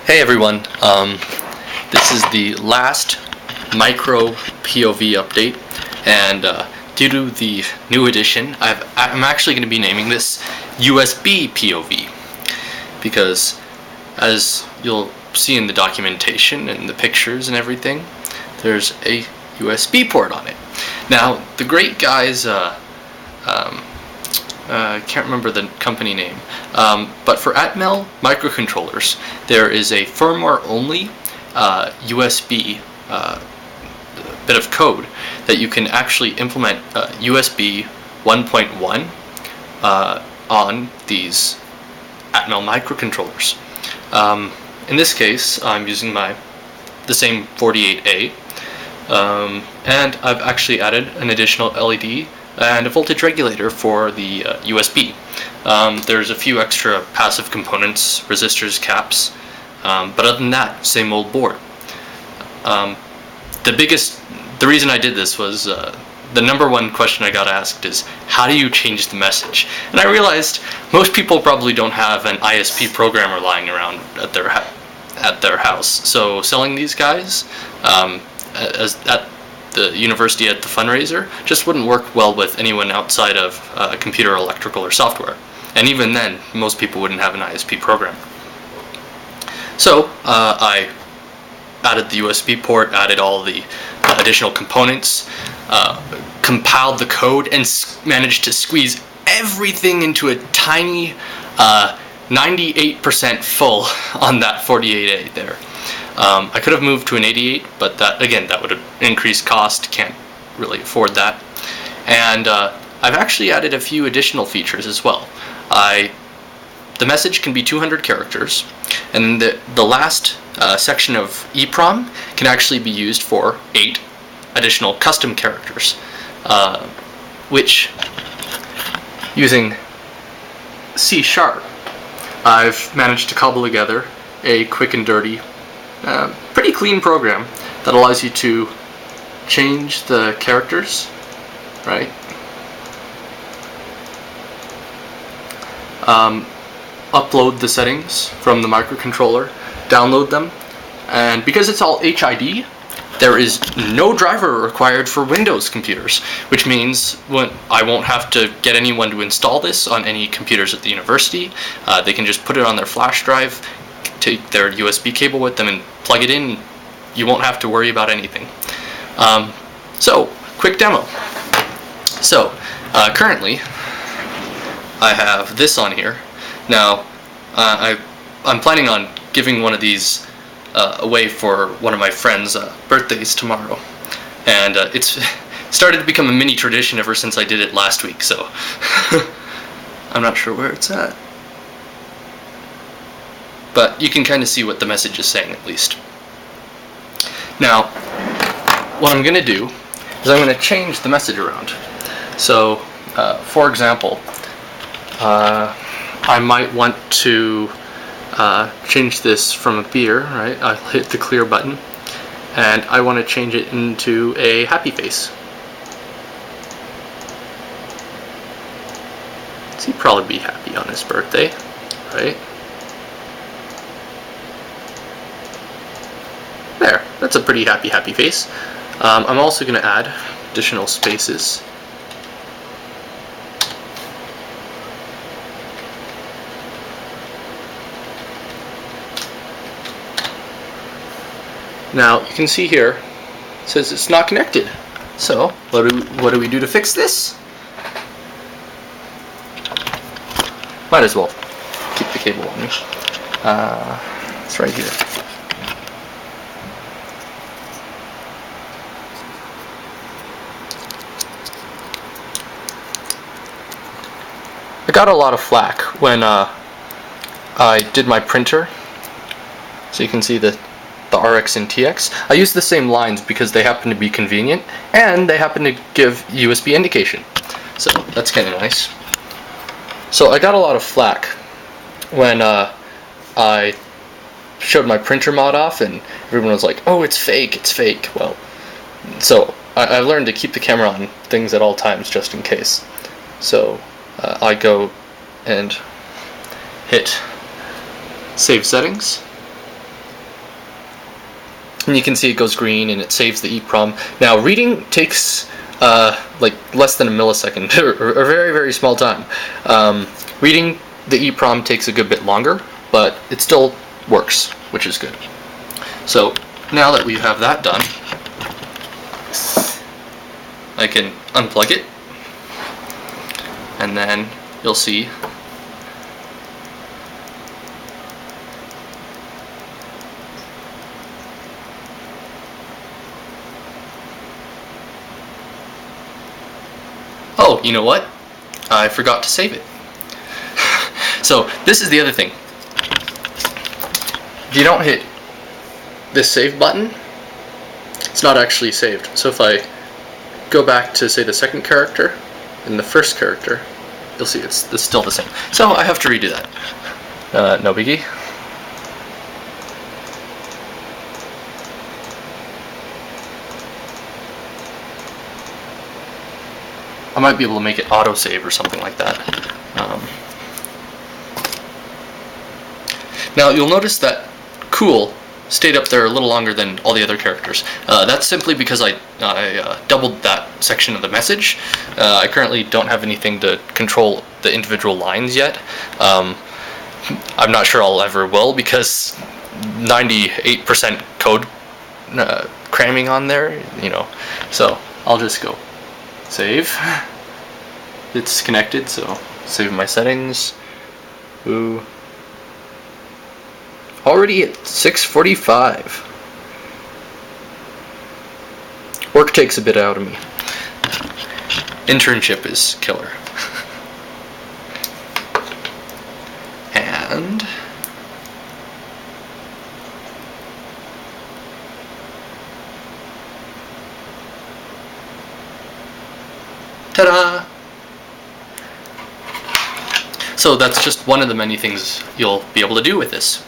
Hey everyone, this is the last micro POV update, and due to the new edition, I'm actually going to be naming this USB POV, because as you'll see in the documentation and the pictures and everything, there's a USB port on it. Now, the great guys, I can't remember the company name, but for Atmel microcontrollers, there is a firmware-only USB bit of code that you can actually implement USB 1.1 on these Atmel microcontrollers. In this case, I'm using the same 48A, and I've actually added an additional LED and a voltage regulator for the USB. There's a few extra passive components, resistors, caps, but other than that, same old board. The reason I did this was the number one question I got asked is, how do you change the message? And I realized most people probably don't have an ISP programmer lying around at their house. So selling these guys at the university at the fundraiser just wouldn't work well with anyone outside of computer electrical or software. And even then, most people wouldn't have an ISP program. So I added the USB port, added all the additional components, compiled the code, and managed to squeeze everything into a tiny 98% full on that 48A there. I could have moved to an 88, but that would have increased cost. Can't really afford that. And I've actually added a few additional features as well. The message can be 200 characters, and the last section of EEPROM can actually be used for 8 additional custom characters, which, using C#, I've managed to cobble together a quick and dirty, pretty clean program that allows you to change the characters, right? Upload the settings from the microcontroller, download them, and because it's all HID, there is no driver required for Windows computers, which means I won't have to get anyone to install this on any computers at the university. They can just put it on their flash drive, take their USB cable with them and plug it in. You won't have to worry about anything. So, quick demo. So, currently, I have this on here. Now, I'm planning on giving one of these away for one of my friends' birthdays tomorrow. And it's started to become a mini tradition ever since I did it last week, so I'm not sure where it's at. But you can kind of see what the message is saying, at least. Now, what I'm going to do is I'm going to change the message around. So, for example, I might want to change this from a beer, right? I'll hit the clear button, and I want to change it into a happy face. So he'd probably be happy on his birthday, right? There, that's a pretty happy face. I'm also going to add additional spaces. Now you can see here it says it's not connected. So what do we do to fix this? Might as well keep the cable on me. It's right here. I got a lot of flack when I did my printer. So you can see the RX and TX. I use the same lines because they happen to be convenient and they happen to give USB indication. So that's kind of nice. So I got a lot of flack when I showed my printer mod off and everyone was like, oh, it's fake, it's fake. Well, so I learned to keep the camera on things at all times just in case. So I go and hit Save Settings, and you can see it goes green and it saves the EEPROM. Now reading takes like less than a millisecond, or a very, very small time. Reading the EEPROM takes a good bit longer, but it still works, which is good. So now that we have that done, I can unplug it, and then you'll see oh, you know what? I forgot to save it. So this is the other thing. If you don't hit this save button, it's not actually saved. So if I go back to, say, the second character and the first character, you'll see it's still the same. So I have to redo that. No biggie. I might be able to make it autosave or something like that. Now you'll notice that Cool stayed up there a little longer than all the other characters. That's simply because I doubled that section of the message. I currently don't have anything to control the individual lines yet. I'm not sure I'll ever will, because 98% code cramming on there, you know. So I'll just go save. It's connected, so save my settings. Ooh. Already at 6:45. Work takes a bit out of me. Internship is killer. And ta-da! So that's just one of the many things you'll be able to do with this.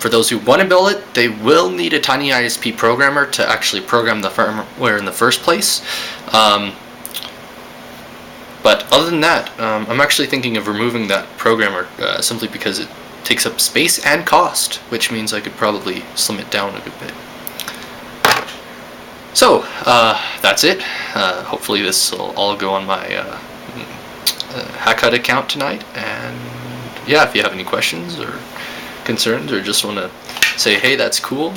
For those who want to build it, they will need a TinyISP programmer to actually program the firmware in the first place. But other than that, I'm actually thinking of removing that programmer simply because it takes up space and cost, which means I could probably slim it down a good bit. So, that's it. Hopefully this will all go on my HackHUD account tonight, and yeah, if you have any questions or concerns or just want to say, hey, that's cool,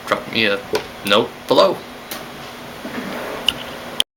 drop me a note below.